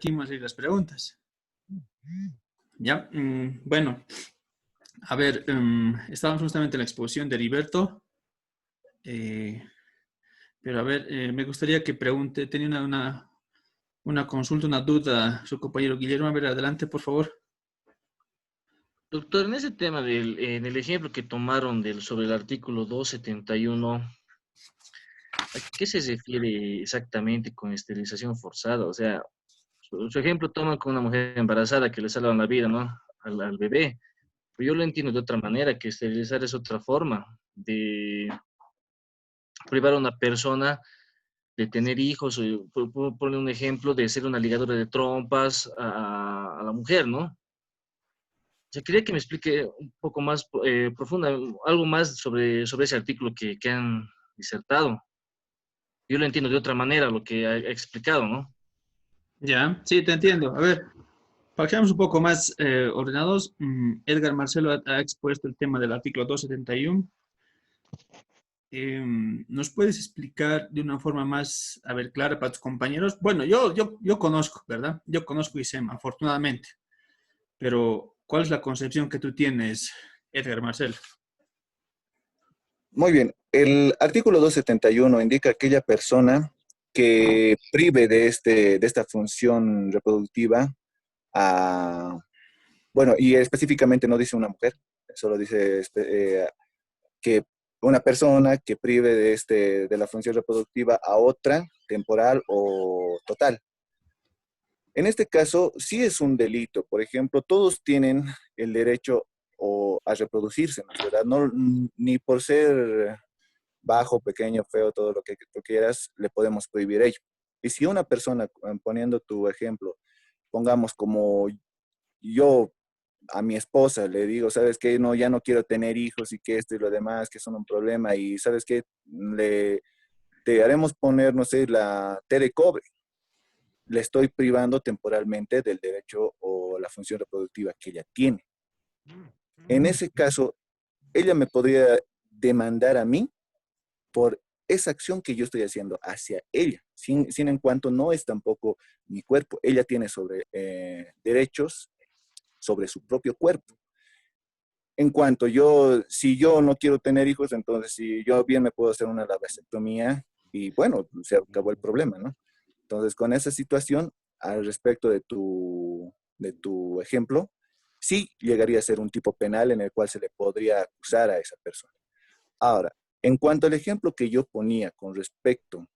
¿Quién más hace las preguntas? Ya, bueno, a ver, estábamos justamente en la exposición de Heriberto, eh, pero a ver, me gustaría que pregunte, tenía una consulta, una duda, su compañero Guillermo. A ver, adelante, por favor. Doctor, en ese tema en el ejemplo que tomaron sobre el artículo 271, ¿a qué se refiere exactamente con esterilización forzada? O sea, su ejemplo toma con una mujer embarazada que le salvan la vida, ¿no? Al bebé. Pero yo lo entiendo de otra manera, que esterilizar es otra forma de privar a una persona de tener hijos. Puedo poner un ejemplo de ser una ligadora de trompas a la mujer, ¿no? Sea, quería que me explique un poco más profunda, algo más sobre ese artículo que han disertado. Yo lo entiendo de otra manera, lo que ha explicado, ¿no? Ya, sí, te entiendo. A ver, para que seamos un poco más ordenados, Edgar Marcelo ha expuesto el tema del artículo 271. ¿Nos puedes explicar de una forma más, a ver, clara para tus compañeros? Bueno, yo conozco, ¿verdad? Yo conozco ISEM, afortunadamente, pero ¿cuál es la concepción que tú tienes, Edgar Marcelo? Muy bien, el artículo 271 indica aquella persona que prive de esta función reproductiva a, bueno, y específicamente no dice una mujer, solo dice que una persona que prive de la función reproductiva a otra, temporal o total. En este caso, sí es un delito. Por ejemplo, todos tienen el derecho a reproducirse, ¿no es verdad? No, ni por ser bajo, pequeño, feo, todo lo que tú quieras, le podemos prohibir ello. Y si una persona, poniendo tu ejemplo, pongamos como yo a mi esposa le digo, ¿sabes qué? No, ya no quiero tener hijos y que esto y lo demás, que son un problema y ¿sabes qué? Te haremos poner, no sé, la T de cobre. Le estoy privando temporalmente del derecho o la función reproductiva que ella tiene. En ese caso, ella me podría demandar a mí por esa acción que yo estoy haciendo hacia ella, sin en cuanto no es tampoco mi cuerpo. Ella tiene derechos sobre su propio cuerpo. En cuanto si yo no quiero tener hijos, entonces si yo bien me puedo hacer una vasectomía y bueno, se acabó el problema, ¿no? Entonces, con esa situación, al respecto de tu ejemplo, sí llegaría a ser un tipo penal en el cual se le podría acusar a esa persona. Ahora, en cuanto al ejemplo que yo ponía con respecto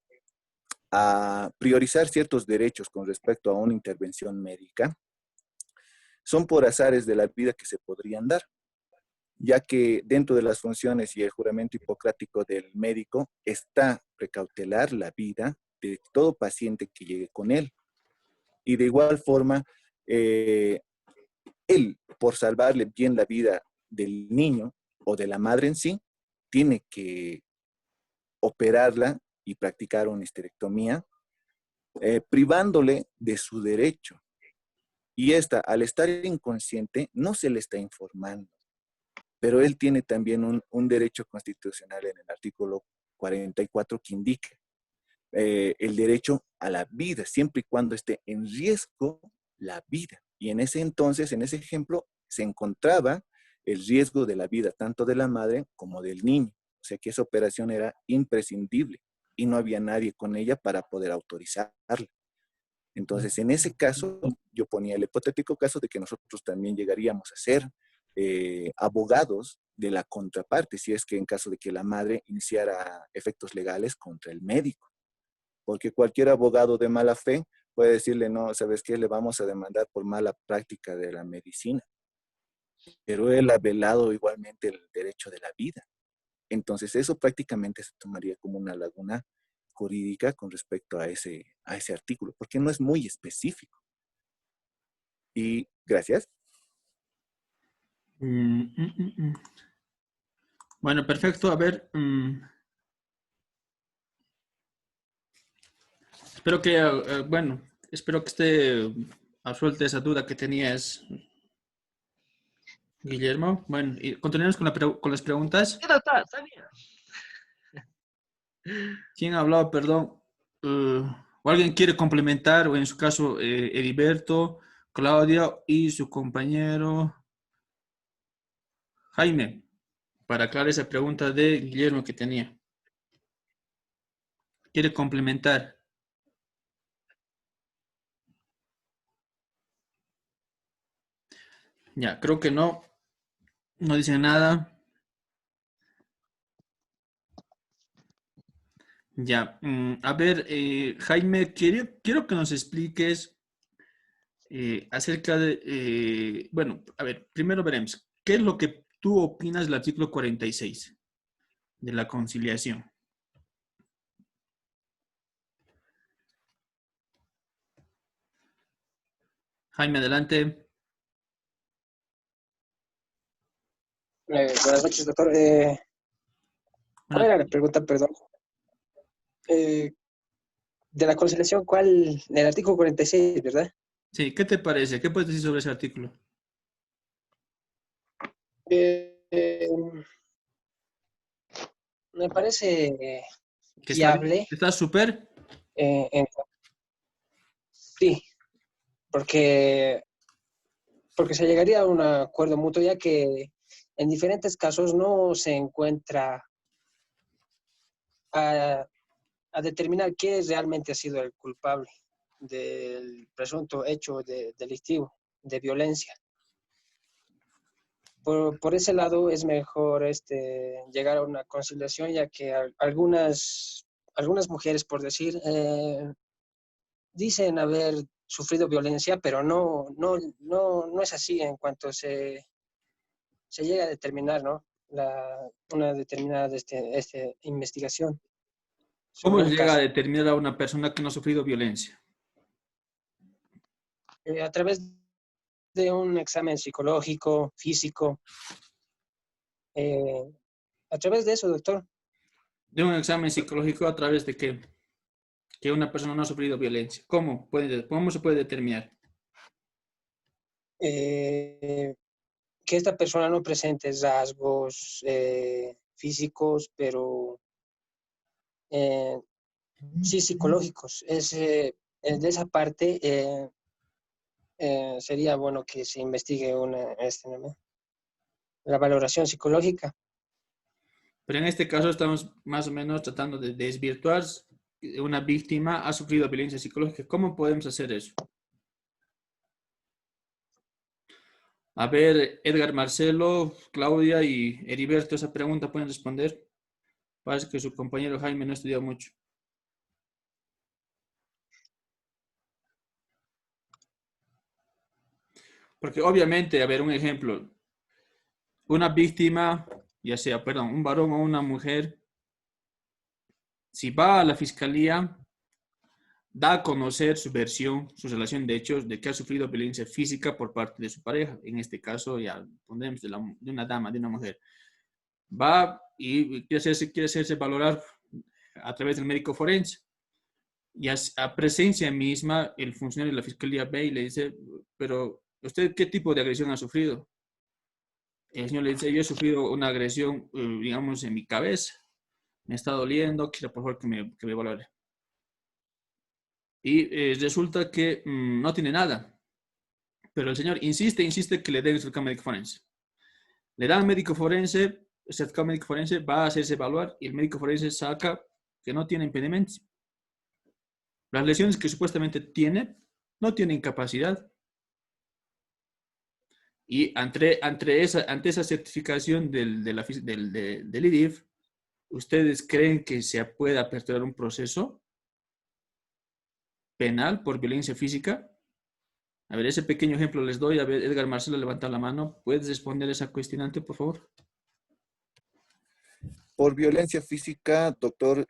a priorizar ciertos derechos con respecto a una intervención médica, son por azares de la vida que se podrían dar, ya que dentro de las funciones y el juramento hipocrático del médico está precautelar la vida de todo paciente que llegue con él. Y de igual forma, él, por salvarle bien la vida del niño o de la madre en sí, tiene que operarla y practicar una histerectomía, privándole de su derecho. Y esta, al estar inconsciente, no se le está informando, pero él tiene también un derecho constitucional en el artículo 44 que indica el derecho a la vida, siempre y cuando esté en riesgo la vida. Y en ese entonces, en ese ejemplo, se encontraba el riesgo de la vida, tanto de la madre como del niño. O sea que esa operación era imprescindible y no había nadie con ella para poder autorizarla. Entonces, en ese caso, yo ponía el hipotético caso de que nosotros también llegaríamos a ser abogados de la contraparte, si es que en caso de que la madre iniciara efectos legales contra el médico. Porque cualquier abogado de mala fe puede decirle, no, ¿sabes qué? Le vamos a demandar por mala práctica de la medicina. Pero él ha velado igualmente el derecho de la vida. Entonces, eso prácticamente se tomaría como una laguna jurídica con respecto a ese artículo, porque no es muy específico. Y gracias. Mm, mm, mm, mm. Bueno, perfecto. A ver, espero que, bueno, espero que esté absuelta esa duda que tenías, Guillermo. Bueno, y continuamos con las preguntas. Está bien. ¿Quién ha hablado? Perdón. ¿O alguien quiere complementar, o en su caso, Heriberto, Claudia y su compañero Jaime, para aclarar esa pregunta de Guillermo que tenía? ¿Quiere complementar? Ya, creo que no. No dice nada. Ya, a ver, Jaime, quiero que nos expliques acerca de, bueno, a ver, primero veremos, ¿qué es lo que tú opinas del artículo 46 de la conciliación? Jaime, adelante. Buenas noches, doctor. ¿Cuál Una- era la pregunta, perdón? Eh, de la conciliación, ¿cuál? Del artículo 46, ¿verdad? sí, ¿qué te parece? ¿Qué puedes decir sobre ese artículo? Eh, eh, Me parece ¿Que está bien? viable. ¿Está súper? eh, en- sí, porque, porque se llegaría a un acuerdo mutuo, ya que en diferentes casos no se encuentra a, a determinar quién realmente ha sido el culpable del presunto hecho delictivo de violencia. Por ese lado es mejor llegar a una conciliación, ya que algunas mujeres, por decir, dicen haber sufrido violencia, pero no es así en cuanto se llega a determinar, ¿no? Una determinada investigación ¿Cómo sobre se un llega a caso. determinar a una persona que no ha sufrido violencia? A través de un examen psicológico, físico, eh, a través de eso, doctor. De un examen psicológico a través de que una persona no ha sufrido violencia. ¿Cómo se puede determinar? Eh, que esta persona no presente rasgos físicos, pero eh, sí psicológicos. De esa parte sería bueno que se investigue ¿no? La valoración psicológica. Pero en este caso estamos más o menos tratando de desvirtuar que una víctima ha sufrido violencia psicológica. ¿Cómo podemos hacer eso? A ver, Edgar, Marcelo, Claudia y Heriberto, esa pregunta pueden responder. Parece que su compañero Jaime no ha estudiado mucho. Porque obviamente, a ver, un ejemplo, una víctima, ya sea, perdón, un varón o una mujer, si va a la fiscalía, da a conocer su versión, su relación de hechos de que ha sufrido violencia física por parte de su pareja. En este caso, ya pondremos de una dama, de una mujer. Va y quiere hacerse valorar a través del médico forense. Y a presencia misma, el funcionario de la fiscalía ve y le dice, pero ¿usted qué tipo de agresión ha sufrido? El señor le dice, yo he sufrido una agresión, digamos, en mi cabeza. Me está doliendo, quiero por favor que me valore. Y resulta que no tiene nada. Pero el señor insiste que le den el certificado médico forense. Le dan médico forense, el certificado médico forense va a hacerse evaluar y el médico forense saca que no tiene impedimentos. Las lesiones que supuestamente tiene no tienen incapacidad. Y ante esa certificación del IDIF, ¿ustedes creen que se puede aperturar un proceso penal por violencia física? A ver, ese pequeño ejemplo les doy. A ver, Edgar Marcelo, levanta la mano. ¿Puedes responder esa cuestionante, por favor? Por violencia física, doctor,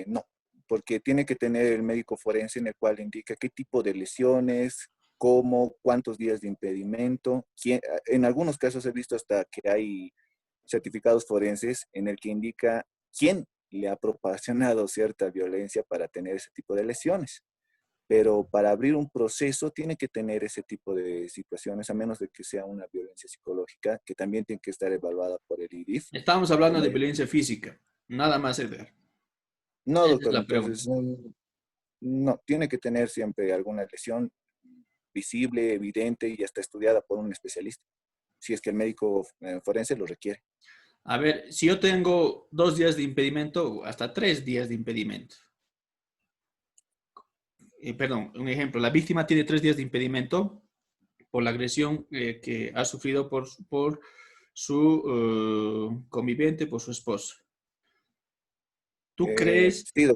no, porque tiene que tener el médico forense en el cual indica qué tipo de lesiones, cómo, cuántos días de impedimento. En algunos casos he visto hasta que hay certificados forenses en el que indica quién le ha proporcionado cierta violencia para tener ese tipo de lesiones. Pero para abrir un proceso tiene que tener ese tipo de situaciones, a menos de que sea una violencia psicológica, que también tiene que estar evaluada por el IDIF. Estábamos hablando de Como- violencia física. Nada más, Edgar. No, Esa es doctor, la pregunta. entonces No, tiene que tener siempre alguna lesión visible, evidente y hasta estudiada por un especialista, si es que el médico forense lo requiere. A ver, si yo tengo 2 días de impedimento, o hasta 3 días de impedimento. Perdón, un ejemplo, la víctima tiene 3 días de impedimento por la agresión que ha sufrido por su conviviente, por su esposo. ¿Tú crees, Sí,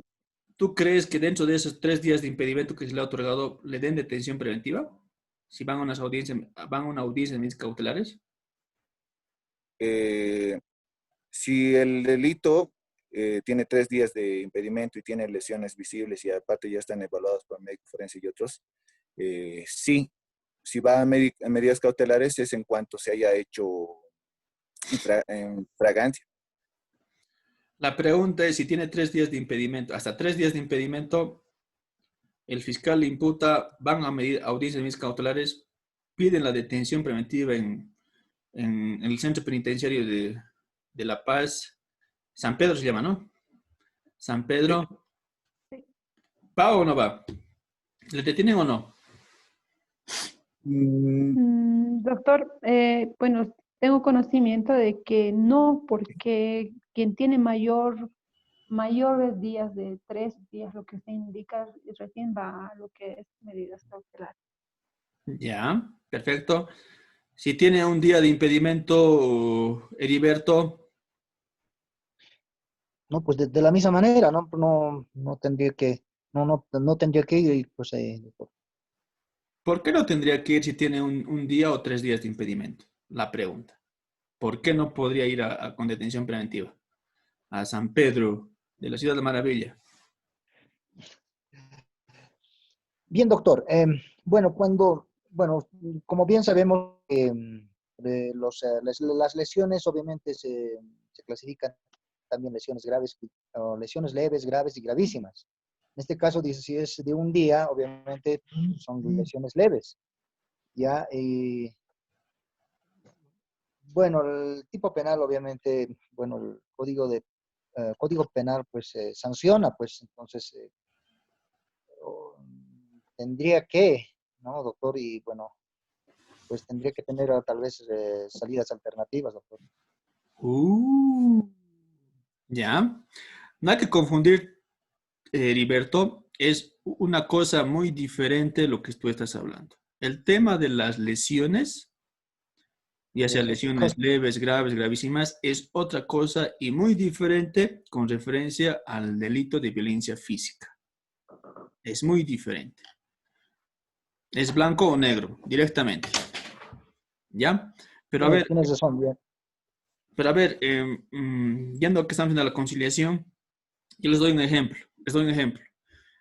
¿Tú crees que dentro de esos 3 días de impedimento que se le ha otorgado le den detención preventiva? Si van a una audiencia de medidas cautelares. eh, si el delito tiene 3 días de impedimento y tiene lesiones visibles y aparte ya están evaluados por médico forense y otros, sí, si va a medidas cautelares es en cuanto se haya hecho en fragancia. La pregunta es si tiene 3 días de impedimento. Hasta 3 días de impedimento, el fiscal le imputa, van a medir audiencias de medidas cautelares, piden la detención preventiva en el centro penitenciario de La Paz. San Pedro se llama, ¿no? San Sí. Pedro. ¿Va o no va? ¿Le detienen o no? Doctor, bueno, tengo conocimiento de que no, porque quien tiene mayores días de 3 días, lo que se indica, recién va a lo que es medidas cautelares. Ya, perfecto. Si tiene un día de impedimento, Heriberto, No, pues de la misma manera, no tendría que, no tendría que ir, pues, doctor. ¿por qué no tendría que ir si tiene un día o 3 días de impedimento? La pregunta. ¿Por qué no podría ir con detención preventiva a San Pedro de la Ciudad de Maravilla? Bien, doctor. Bueno, bueno, como bien sabemos, las lesiones obviamente se clasifican también lesiones graves, o lesiones leves, graves y gravísimas. En este caso, dice, si es de un día, obviamente son lesiones leves. Ya, y bueno, el tipo penal, obviamente, bueno, el código penal, pues, sanciona, pues, entonces, tendría que, ¿no, doctor? Y bueno, pues tendría que tener tal vez salidas alternativas, doctor. Ya. No hay que confundir, Heriberto, es una cosa muy diferente lo que tú estás hablando. El tema de las lesiones, ya sea lesiones leves, graves, gravísimas, es otra cosa y muy diferente con referencia al delito de violencia física. Es muy diferente. Es blanco o negro, directamente. ¿Ya? Pero a ver, Tienes razón, bien. yendo a que estamos haciendo la conciliación, yo les doy un ejemplo. Les doy un ejemplo.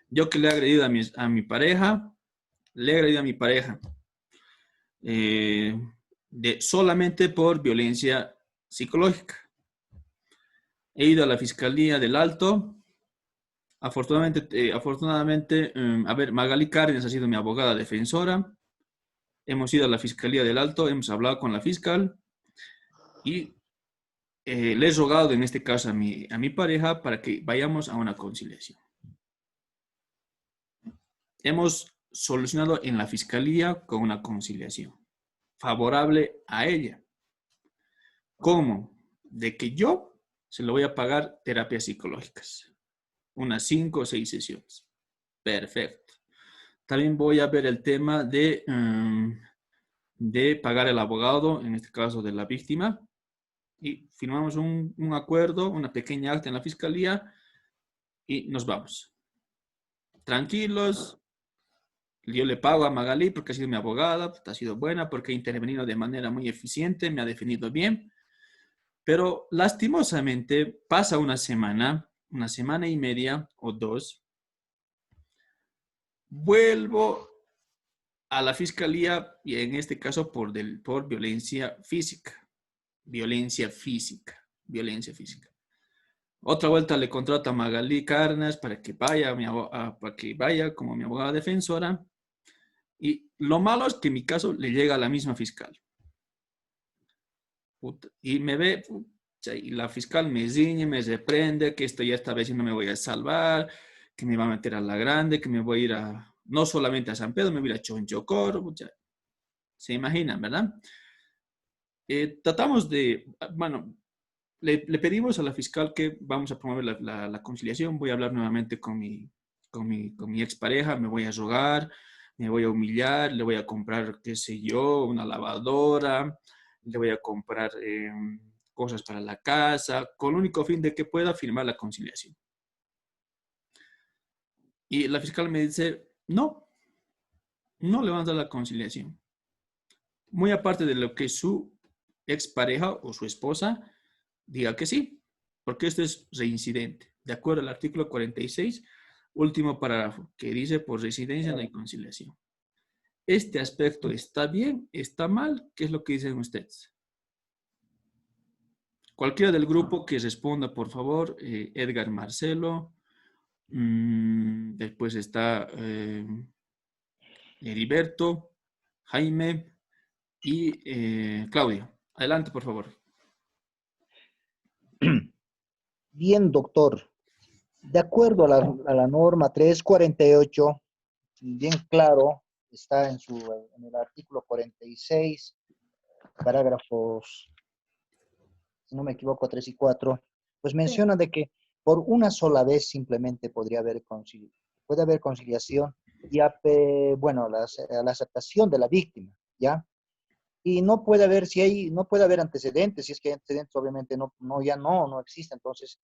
Yo que le he agredido a mi pareja, le he agredido a mi pareja solamente por violencia psicológica. He ido a la Fiscalía del Alto. Afortunadamente, a ver, Magali Cárdenas ha sido mi abogada defensora. Hemos ido a la Fiscalía del Alto, hemos hablado con la fiscal y le he rogado en este caso a mi pareja para que vayamos a una conciliación. Hemos solucionado en la Fiscalía con una conciliación favorable a ella. ¿Cómo? De que yo se lo voy a pagar terapias psicológicas. Unas 5 o 6 sesiones. Perfecto. También voy a ver el tema de pagar el abogado, en este caso de la víctima, y firmamos un acuerdo, una pequeña acta en la fiscalía y nos vamos. Tranquilos. Yo le pago a Magali porque ha sido mi abogada, ha sido buena, porque ha intervenido de manera muy eficiente, me ha defendido bien. Pero lastimosamente pasa una semana y media o 2, vuelvo a la fiscalía y en este caso por violencia física. Violencia física. Violencia física. Otra vuelta le contrato a Magali Cárdenas para que vaya como mi abogada defensora. Y lo malo es que mi caso le llega a la misma fiscal. Y me ve, y la fiscal me ciñe, me reprende, que esto ya esta vez no me voy a salvar, que me va a meter a La Grande, que me voy a ir a, no solamente a San Pedro, me voy a ir a Chonchocoro, pucha, se imaginan, ¿verdad? Tratamos de, bueno, le pedimos a la fiscal que vamos a promover la conciliación. Voy a hablar nuevamente con mi expareja, me voy a rogar, me voy a humillar, le voy a comprar, qué sé yo, una lavadora, le voy a comprar cosas para la casa, con el único fin de que pueda firmar la conciliación. Y la fiscal me dice, no, no le van a dar la conciliación. Muy aparte de lo que su expareja o su esposa diga que sí, porque esto es reincidente. De acuerdo al artículo 46, último párrafo, que dice por residencia no hay conciliación. ¿Este aspecto está bien? ¿Está mal? ¿Qué es lo que dicen ustedes? Cualquiera del grupo que responda, por favor. Edgar Marcelo. Después está Heriberto, Jaime y Claudia. Adelante, por favor. Bien, doctor. De acuerdo a la norma 348, bien claro, está en el artículo 46, parágrafos, si no me equivoco, 3 y 4, pues Sí. menciona de que por una sola vez simplemente puede haber conciliación y, bueno, a la aceptación de la víctima, ¿ya? Y no puede haber, no puede haber antecedentes, si es que hay antecedentes, obviamente no existe. Entonces,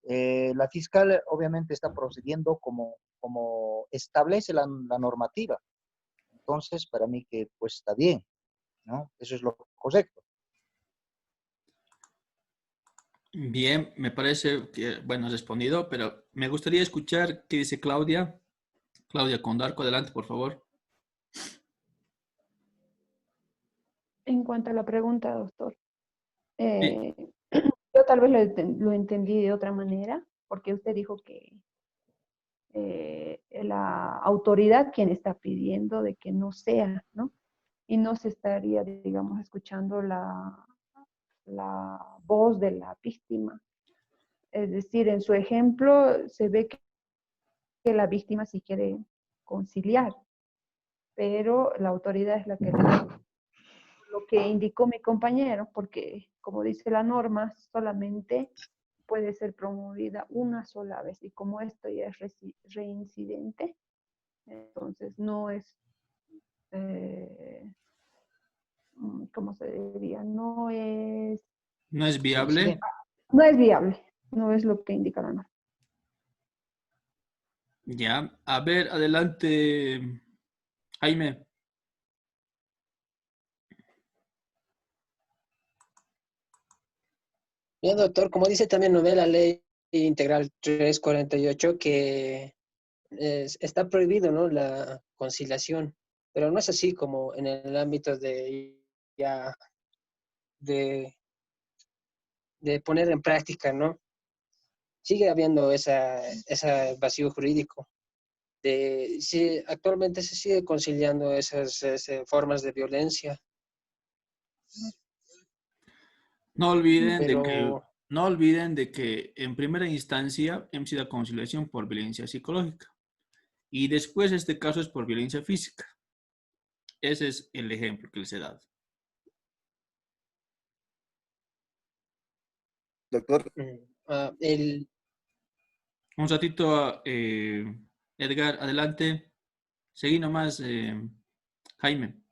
la fiscal obviamente está procediendo como establece la normativa. Entonces, para mí que pues está bien, ¿no? Eso es lo correcto. Bien, me parece que, bueno, has respondido, pero me gustaría escuchar qué dice Claudia. Claudia Condarco, adelante, por favor. En cuanto a la pregunta, doctor, Sí. eh, yo tal vez lo entendí de otra manera, porque usted dijo que la autoridad quien está pidiendo de que no sea, ¿no? Y no se estaría, digamos, escuchando la voz de la víctima. Es decir, en su ejemplo se ve que la víctima sí quiere conciliar, pero la autoridad es la que lo que indicó mi compañero, porque como dice la norma, solamente puede ser promovida una sola vez y como esto ya es reincidente, entonces no es, eh, ¿cómo se diría? ¿No es viable? Reincidente. No es viable, no es lo que indica la norma. Ya. A ver, adelante, Jaime. Bien, doctor, como dice también ¿no ve la ley integral 348 que está prohibido, ¿no? La conciliación, pero no es así como en el ámbito de ya de, de poner en práctica, ¿no? Sigue habiendo ese vacío jurídico. Sí, actualmente se sigue conciliando esas formas de violencia, No olviden de que, pero no olviden de que en primera instancia hemos ido a conciliación por violencia psicológica y después este caso es por violencia física. Ese es el ejemplo que les he dado. Doctor, el, Un ratito, Edgar, adelante. Seguí nomás, Jaime.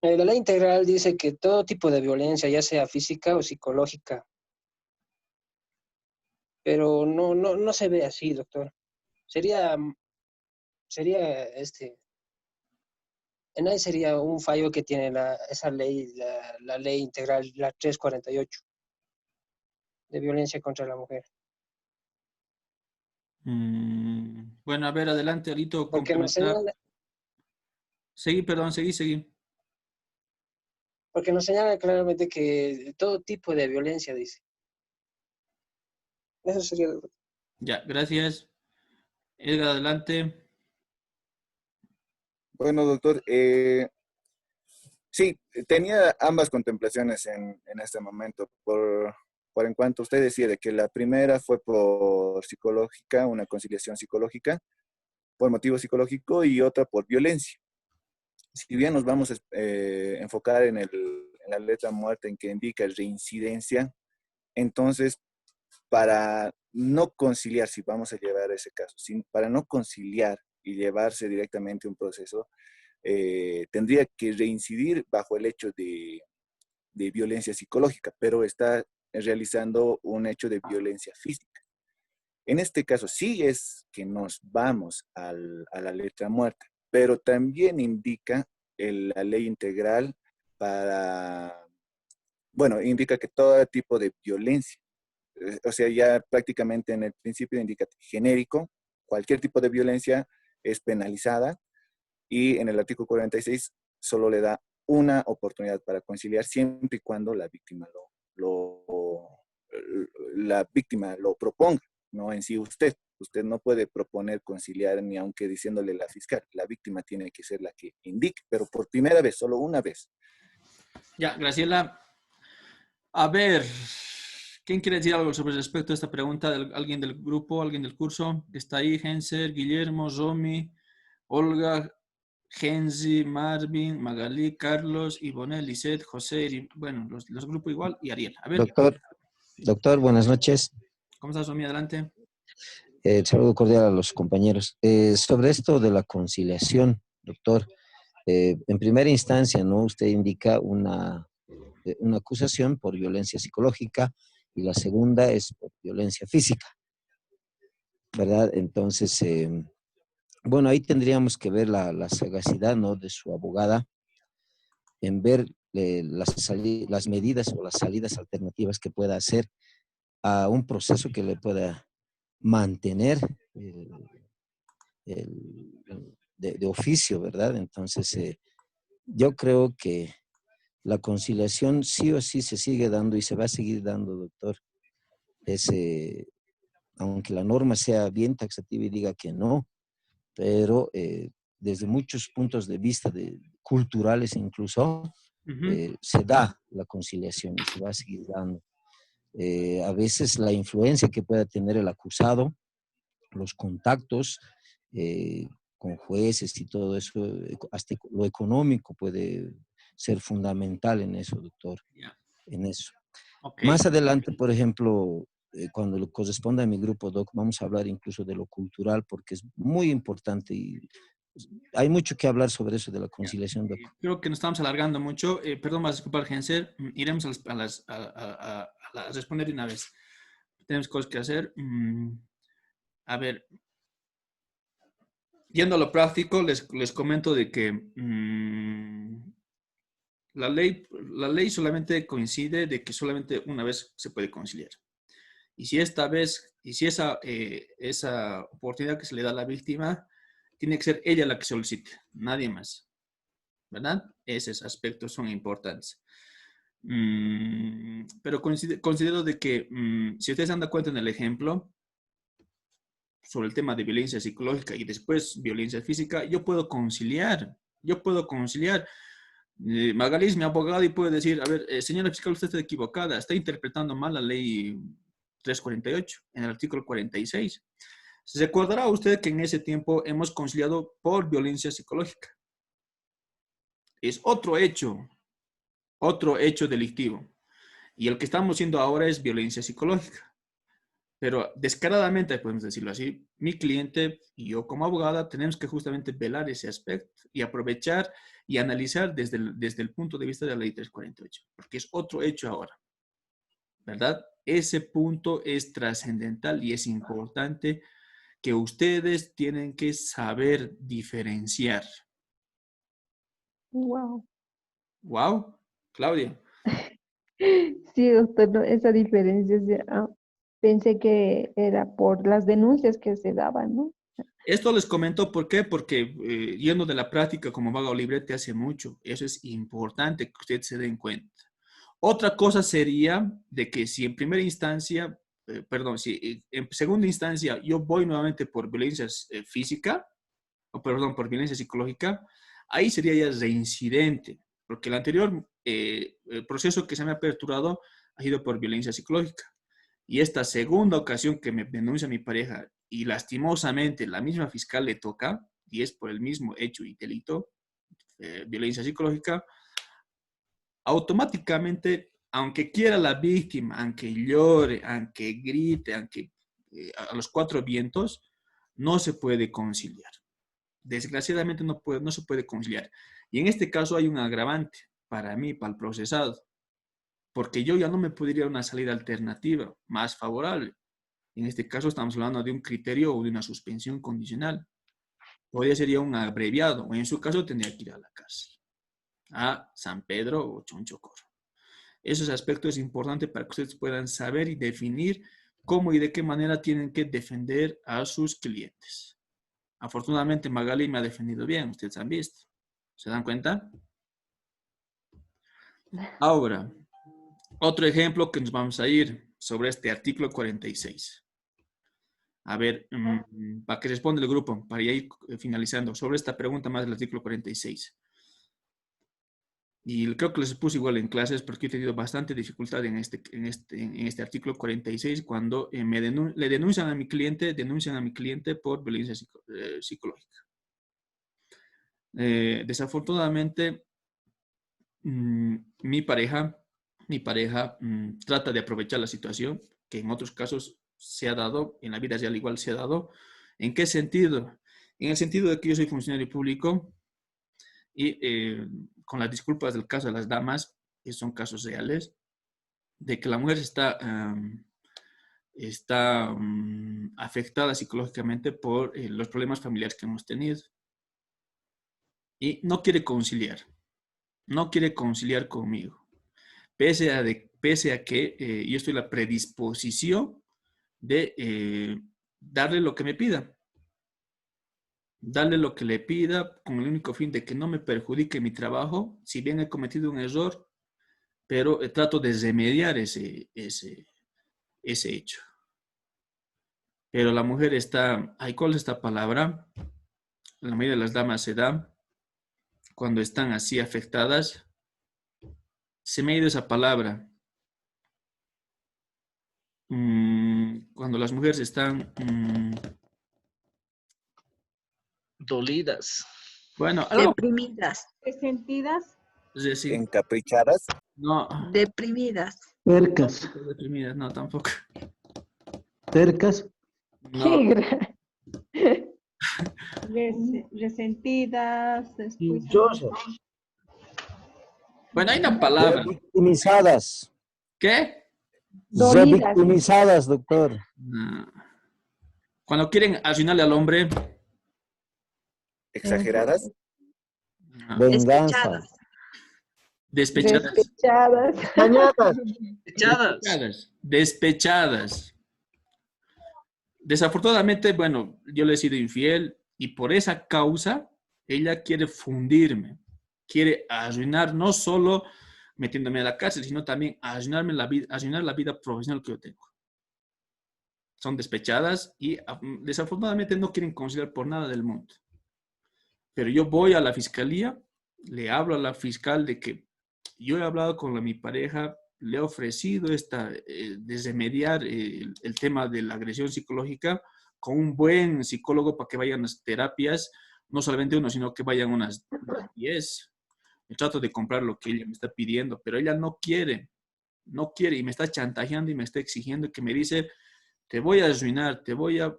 la ley integral dice que todo tipo de violencia, ya sea física o psicológica, pero no se ve así, doctor. Sería, sería en ahí sería un fallo que tiene esa ley, la ley integral, la 348 de violencia contra la mujer. Bueno, a ver, adelante, Alito, Porque nos complementar. señala, Seguí, perdón, seguí. porque nos señala claramente que todo tipo de violencia, dice. Eso sería. Ya, gracias. Edgar, adelante. bueno, doctor, sí, tenía ambas contemplaciones en este momento. por en cuanto usted decía de que la primera fue por psicológica, una conciliación psicológica, por motivo psicológico y otra por violencia. Si bien nos vamos a enfocar en la letra muerta en que indica reincidencia, entonces para no conciliar, si vamos a llevar ese caso, para no conciliar y llevarse directamente un proceso, tendría que reincidir bajo el hecho de violencia psicológica, pero está realizando un hecho de violencia física. En este caso sí es que nos vamos a la letra muerta, pero también indica la ley integral bueno, indica que todo tipo de violencia, o sea, ya prácticamente en el principio indica genérico, cualquier tipo de violencia es penalizada, y en el artículo 46 solo le da una oportunidad para conciliar siempre y cuando la víctima lo proponga, no en sí usted. Usted no puede proponer conciliar ni aunque diciéndole la fiscal. La víctima tiene que ser la que indique, pero por primera vez, solo una vez. Ya, Graciela. A ver, ¿quién quiere decir algo sobre respecto a esta pregunta? ¿Alguien del grupo, alguien del curso? Está ahí, Henser, Guillermo, Romy, Olga, Genzi, Marvin, Magalí, Carlos, Ivonne, Lisette, José, bueno, los grupos igual, y Ariel. A ver, Doctor, buenas noches. ¿cómo estás, Romy? Adelante. Saludo cordial a los compañeros. Sobre esto de la conciliación, doctor, en primera instancia, ¿no? Usted indica una acusación por violencia psicológica y la segunda es por violencia física, ¿verdad? Entonces, bueno, ahí tendríamos que ver la sagacidad, ¿no? De su abogada en ver las medidas o las salidas alternativas que pueda hacer a un proceso que le pueda mantener de oficio, ¿verdad? Entonces, yo creo que la conciliación sí o sí se sigue dando y se va a seguir dando, doctor. Aunque la norma sea bien taxativa y diga que no, pero desde muchos puntos de vista culturales incluso, se da la conciliación y se va a seguir dando. A veces la influencia que pueda tener el acusado, los contactos con jueces y todo eso, hasta lo económico puede ser fundamental en eso, doctor, en eso. Okay. Más adelante, por ejemplo, cuando lo corresponda a mi grupo, Doc, vamos a hablar incluso de lo cultural, porque es muy importante y hay mucho que hablar sobre eso de la conciliación, Doc. Creo que nos estamos alargando mucho. Perdón, vas a disculpar, Genser. Iremos a responder de una vez. Tenemos cosas que hacer. A ver, yendo a lo práctico, les comento de que la ley solamente coincide de que solamente una vez se puede conciliar. Y si esa oportunidad que se le da a la víctima, tiene que ser ella la que solicite, nadie más. ¿Verdad? Esos aspectos son importantes. Pero considero de que, si ustedes se dan cuenta en el ejemplo, sobre el tema de violencia psicológica y después violencia física, yo puedo conciliar. Magalí es mi abogado y puede decir, a ver, señora fiscal, usted está equivocada, está interpretando mal la ley 348 en el artículo 46. Se recordará usted que en ese tiempo hemos conciliado por violencia psicológica. Es otro hecho delictivo. Y el que estamos haciendo ahora es violencia psicológica. Pero descaradamente, podemos decirlo así, mi cliente y yo como abogada tenemos que justamente velar ese aspecto y aprovechar y analizar desde el punto de vista de la ley 348, porque es otro hecho ahora, ¿verdad? Ese punto es trascendental y es importante que ustedes tienen que saber diferenciar. Wow. Wow, Claudia. Sí, doctor, no, esa diferencia, pensé que era por las denuncias que se daban, ¿no? Esto les comento, ¿por qué? Porque yendo de la práctica como vaga o librete hace mucho. Eso es importante que ustedes se den cuenta. Otra cosa sería de que si en primera instancia, si en segunda instancia yo voy nuevamente por violencia física, por violencia psicológica, ahí sería ya reincidente, porque el anterior proceso que se me ha aperturado ha sido por violencia psicológica. Y esta segunda ocasión que me denuncia mi pareja y lastimosamente la misma fiscal le toca, y es por el mismo hecho y delito, violencia psicológica, automáticamente, aunque quiera la víctima, aunque llore, aunque grite, aunque a los cuatro vientos, no se puede conciliar. Desgraciadamente no se puede conciliar. Y en este caso hay un agravante para mí, para el procesado, porque yo ya no me podría dar una salida alternativa más favorable. En este caso estamos hablando de un criterio o de una suspensión condicional. Podría ser ya un abreviado, o en su caso tendría que ir a la cárcel, a San Pedro o Chonchocoro. Esos aspectos es importante para que ustedes puedan saber y definir cómo y de qué manera tienen que defender a sus clientes. Afortunadamente Magali me ha defendido bien, ustedes han visto. ¿Se dan cuenta? Ahora, otro ejemplo que nos vamos a ir sobre este artículo 46. A ver, para que responda el grupo, para ir finalizando, sobre esta pregunta más del artículo 46. Y creo que les puse igual en clases porque he tenido bastante dificultad en este artículo 46 cuando le denuncian a mi cliente por violencia psicológica. Desafortunadamente, mi pareja trata de aprovechar la situación que en otros casos se ha dado, en la vida real igual se ha dado. ¿En qué sentido? En el sentido de que yo soy funcionario público y con las disculpas del caso de las damas, que son casos reales, de que la mujer está afectada psicológicamente por los problemas familiares que hemos tenido y no quiere conciliar conmigo, pese a que yo estoy en la predisposición de darle lo que me pida. Darle lo que le pida con el único fin de que no me perjudique mi trabajo, si bien he cometido un error, pero trato de remediar ese hecho. Pero la mujer está, ¿cuál es esta palabra? La mayoría de las damas se da cuando están así afectadas. Se me ha ido esa palabra. Cuando las mujeres están... Dolidas. bueno, algo... Deprimidas. Resentidas. Es decir, ¿Encaprichadas? no. Deprimidas. Tercas. Deprimidas, no, tampoco. Tercas. No. Resentidas. Dichosas. Bueno, hay una palabra. Victimizadas. ¿Qué? Dolidas. Revictimizadas, doctor. No. Cuando quieren arruinarle al hombre. ¿Exageradas? No. Venganza. Despechadas. Despechadas. Despechadas. Despechadas. Desafortunadamente, bueno, yo le he sido infiel y por esa causa ella quiere fundirme, quiere arruinar no solo metiéndome a la cárcel, sino también arruinar la vida profesional que yo tengo. Son despechadas y desafortunadamente no quieren conciliar por nada del mundo. Pero yo voy a la fiscalía, le hablo a la fiscal de que yo he hablado con mi pareja, le he ofrecido de remediar el tema de la agresión psicológica con un buen psicólogo para que vayan las terapias, no solamente uno, sino que vayan unas 10. Me trato de comprar lo que ella me está pidiendo, pero ella no quiere y me está chantajeando y me está exigiendo que me dice, te voy a arruinar, te voy a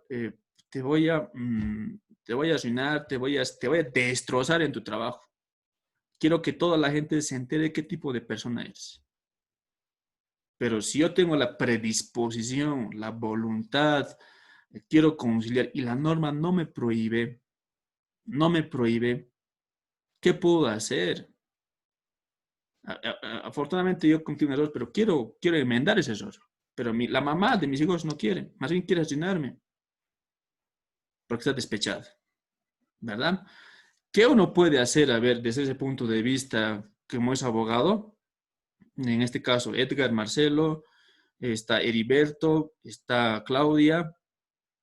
arruinar, te voy a destrozar en tu trabajo. Quiero que toda la gente se entere qué tipo de persona eres. Pero si yo tengo la predisposición, la voluntad, quiero conciliar y la norma no me prohíbe, ¿qué puedo hacer? Afortunadamente yo cometí un error, pero quiero enmendar ese error. Pero la mamá de mis hijos no quiere, más bien quiere arruinarme. Porque está despechada, ¿verdad? ¿Qué uno puede hacer, a ver, desde ese punto de vista, como es abogado? En este caso, Edgar, Marcelo, está Heriberto, está Claudia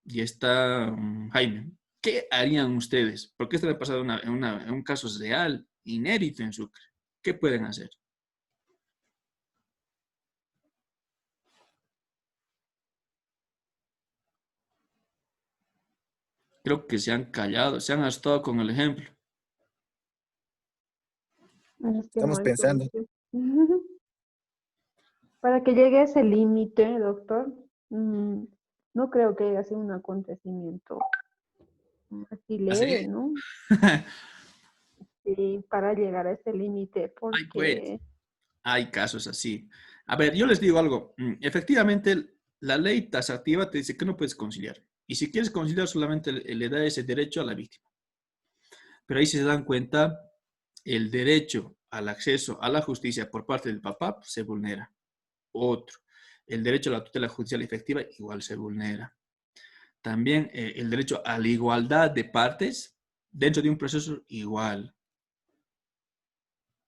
y está Jaime. ¿Qué harían ustedes? Porque esto le ha pasado en un caso real, inédito en Sucre. ¿Qué pueden hacer? Creo que se han callado, se han asustado con el ejemplo. Es que no Estamos hay pensando. solución. Para que llegue a ese límite, doctor, no creo que haya sido un acontecimiento así leve, ¿Así? ¿no? Sí, para llegar a ese límite, Ay, pues, porque hay casos así. A ver, yo les digo algo. Efectivamente, la ley taxativa te dice que no puedes conciliar. Y si quieres conciliar, solamente le da ese derecho a la víctima. Pero ahí si se dan cuenta, el derecho al acceso a la justicia por parte del papá pues, se vulnera. Otro, el derecho a la tutela judicial efectiva igual se vulnera. También el derecho a la igualdad de partes dentro de un proceso igual.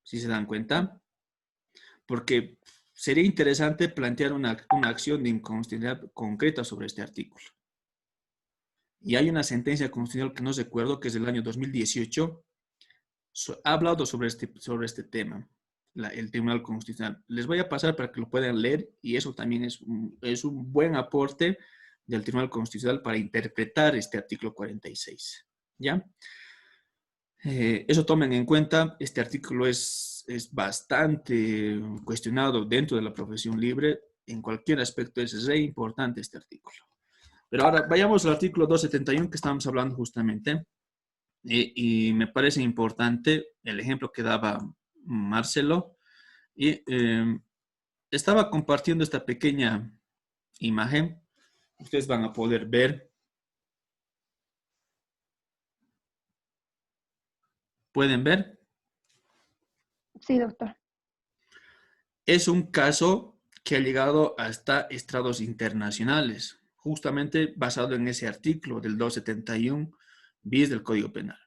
¿Sí se dan cuenta? Porque sería interesante plantear una acción de inconstitucionalidad concreta sobre este artículo. Y hay una sentencia constitucional que no recuerdo, que es del año 2018, ha hablado sobre este tema, el Tribunal Constitucional. Les voy a pasar para que lo puedan leer y eso también es un buen aporte del Tribunal Constitucional para interpretar este artículo 46. ¿Ya? Eso tomen en cuenta, este artículo es bastante cuestionado dentro de la profesión libre, en cualquier aspecto es re importante este artículo. Pero ahora vayamos al artículo 271 que estamos hablando justamente, y me parece importante el ejemplo que daba Marcelo, y estaba compartiendo esta pequeña imagen, ustedes van a poder ver, ¿pueden ver? sí, doctor. Es un caso que ha llegado hasta estrados internacionales, justamente basado en ese artículo del 271 bis del Código Penal.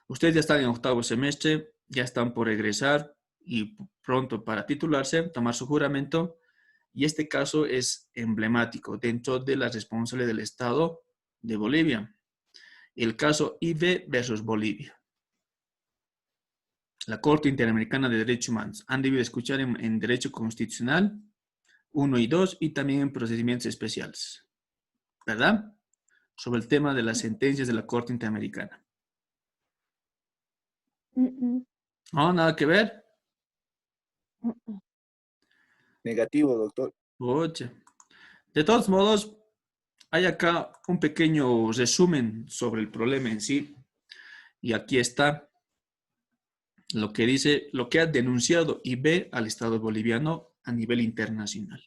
Ustedes ya están en octavo semestre, ya están por egresar y pronto para titularse, tomar su juramento, y este caso es emblemático dentro de la responsabilidad del Estado de Bolivia. El caso IB versus Bolivia. La Corte Interamericana de Derechos Humanos. Han debido escuchar en Derecho Constitucional 1 y 2 y también en procedimientos especiales. ¿Verdad? Sobre el tema de las sentencias de la Corte Interamericana. No, nada que ver. Negativo, doctor. Oye. De todos modos, hay acá un pequeño resumen sobre el problema en sí. Y aquí está lo que dice, lo que ha denunciado IB al Estado boliviano a nivel internacional.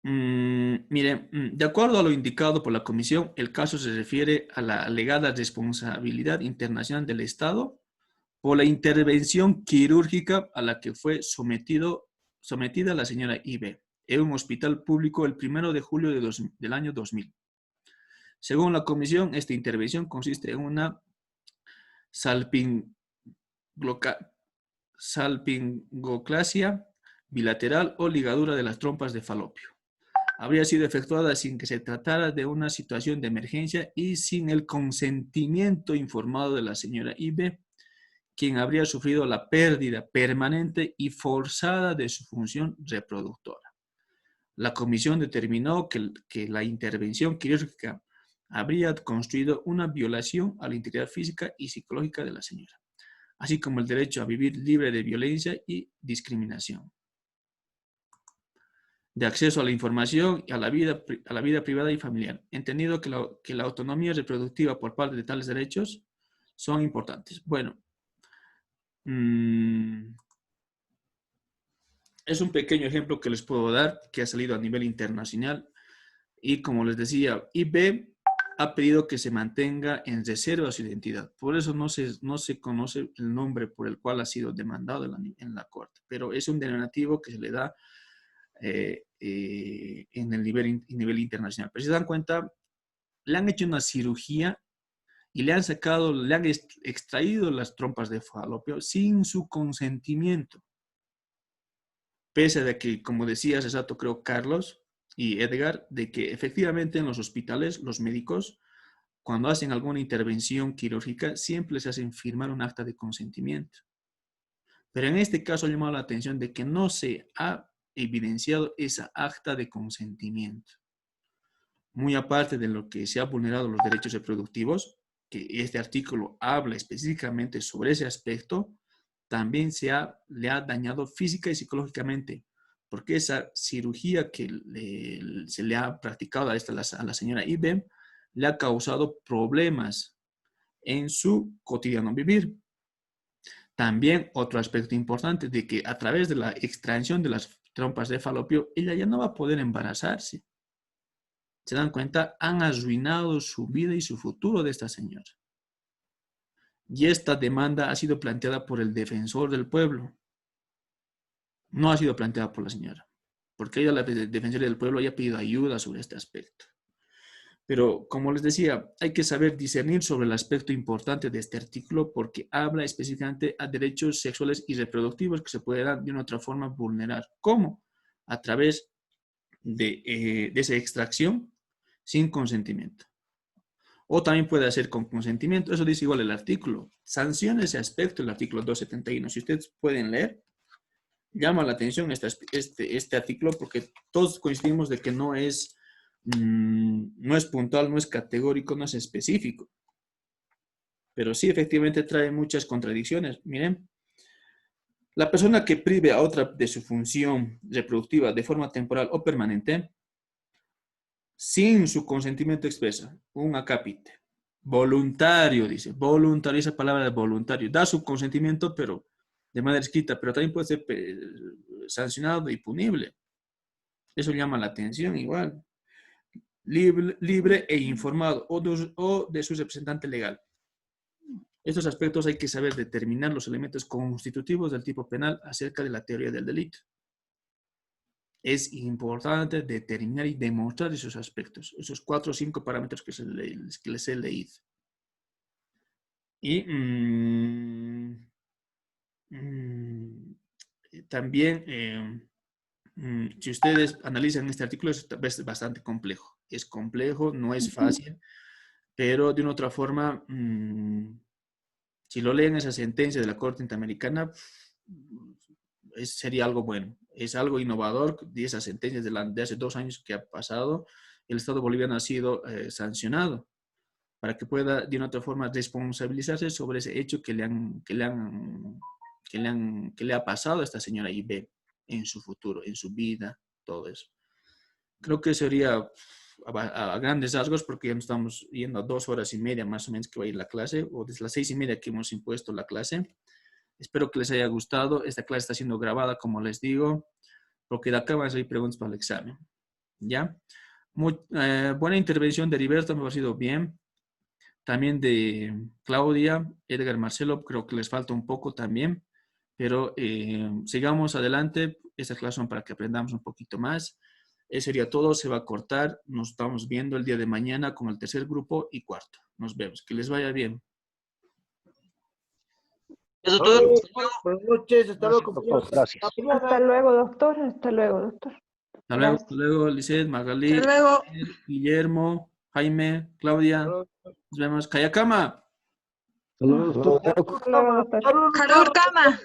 Mire, de acuerdo a lo indicado por la Comisión, el caso se refiere a la alegada responsabilidad internacional del Estado por la intervención quirúrgica a la que fue sometida la señora IB en un hospital público el 1 de julio del año 2000. Según la Comisión, esta intervención consiste en una salpingoclasia bilateral o ligadura de las trompas de falopio. Habría sido efectuada sin que se tratara de una situación de emergencia y sin el consentimiento informado de la señora IB, quien habría sufrido la pérdida permanente y forzada de su función reproductora. La comisión determinó que la intervención quirúrgica habría construido una violación a la integridad física y psicológica de la señora, así como el derecho a vivir libre de violencia y discriminación, de acceso a la información y a la vida privada y familiar, entendido que la autonomía reproductiva por parte de tales derechos son importantes. Bueno, es un pequeño ejemplo que les puedo dar, que ha salido a nivel internacional, y como les decía, IB ha pedido que se mantenga en reserva su identidad. Por eso no se conoce el nombre por el cual ha sido demandado en la corte, pero es un denominativo que se le da en el nivel internacional. Pero si se dan cuenta, le han hecho una cirugía y le han extraído las trompas de falopio sin su consentimiento. Pese a que, como decía hace rato, creo Carlos y Edgar, de que efectivamente en los hospitales, los médicos, cuando hacen alguna intervención quirúrgica, siempre les hacen firmar un acta de consentimiento. Pero en este caso ha llamado la atención de que no se ha evidenciado esa acta de consentimiento. muy aparte de lo que se ha vulnerado los derechos reproductivos, que este artículo habla específicamente sobre ese aspecto, también le ha dañado física y psicológicamente, porque esa cirugía que se le ha practicado a la señora Ibem le ha causado problemas en su cotidiano vivir. También otro aspecto importante de que a través de la extracción de las trompas de falopio, ella ya no va a poder embarazarse. ¿Se dan cuenta? Han arruinado su vida y su futuro de esta señora. Y esta demanda ha sido planteada por el defensor del pueblo. No ha sido planteada por la señora. Porque ella, la defensora del pueblo, haya pedido ayuda sobre este aspecto. Pero, como les decía, hay que saber discernir sobre el aspecto importante de este artículo porque habla específicamente a derechos sexuales y reproductivos que se pueden de una otra forma vulnerar. ¿Cómo? A través de esa extracción sin consentimiento. O también puede hacer con consentimiento. Eso dice igual el artículo. Sanciona ese aspecto, el artículo 271. Si ustedes pueden leer, llama la atención este artículo porque todos coincidimos de que no es puntual, no es categórico, no es específico. Pero sí, efectivamente trae muchas contradicciones. Miren, la persona que prive a otra de su función reproductiva de forma temporal o permanente, sin su consentimiento expresa, un acápite, voluntario, dice, voluntario, esa palabra de voluntario, da su consentimiento, pero de manera escrita, pero también puede ser sancionado y punible. Eso llama la atención igual. Libre e informado o de su representante legal. Estos aspectos hay que saber determinar los elementos constitutivos del tipo penal acerca de la teoría del delito. Es importante determinar y demostrar esos aspectos, esos 4 o 5 parámetros que les he leído. Y también, si ustedes analizan este artículo, es bastante complejo. Es complejo, no es fácil, pero de una otra forma, si lo leen esa sentencia de la Corte Interamericana, sería algo bueno. Es algo innovador de esas sentencias de hace 2 años que ha pasado. El Estado boliviano ha sido sancionado para que pueda de una otra forma responsabilizarse sobre ese hecho que le ha pasado a esta señora Ibe en su futuro, en su vida, todo eso. Creo que sería a grandes rasgos, porque ya nos estamos yendo a 2 horas y media más o menos que va a ir la clase, o desde las 6:30 que hemos impuesto la clase. Espero que les haya gustado. Esta clase está siendo grabada, como les digo, porque de acá van a salir preguntas para el examen. ¿Ya? Buena intervención de Heriberto, me ha parecido bien. También de Claudia, Edgar, Marcelo, creo que les falta un poco también. Pero sigamos adelante. Estas clases son para que aprendamos un poquito más. Eso sería todo. Se va a cortar. Nos estamos viendo el día de mañana con el tercer grupo y cuarto. Nos vemos. Que les vaya bien. Eso todo. Buenas noches, hasta luego, compañeros. Gracias. Hasta luego, doctor. Hasta luego, doctor. Hasta luego, Gracias. hasta luego, Lisset, Magalí, Hasta luego. Guillermo, Jaime, Claudia. Nos vemos. Kayakama. Hasta luego, doctor. Hasta luego, doctor. Harur Kama.